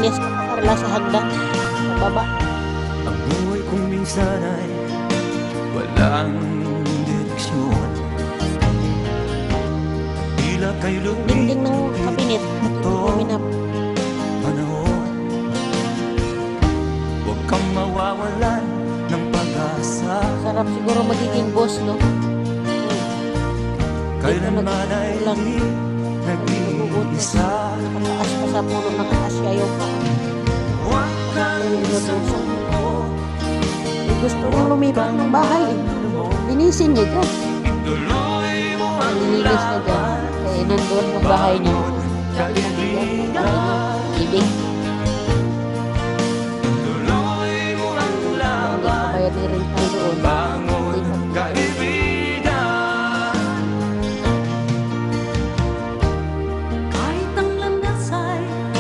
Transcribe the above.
Naglilinis ka pa karla sa hagdan. Sa baba. Ang buhay kong minsan ay walang direksyon. Tila kay Dingding ng kabinet. Kuminap. panahon. Huwag kang mawawalan ng pag-asa. Sarap siguro magiging boss, no? Kailanman ay di nag-iisa. Nakataas pa sa puno ng asyayaw pa. Huwag kang Inutusan. Gusto kong lumipat ng bahay. Linisin niya dyan. ituloy mo ang Nililinis niya dyan. Kaya nandun ang bahay niya. kaibigan. Ibig.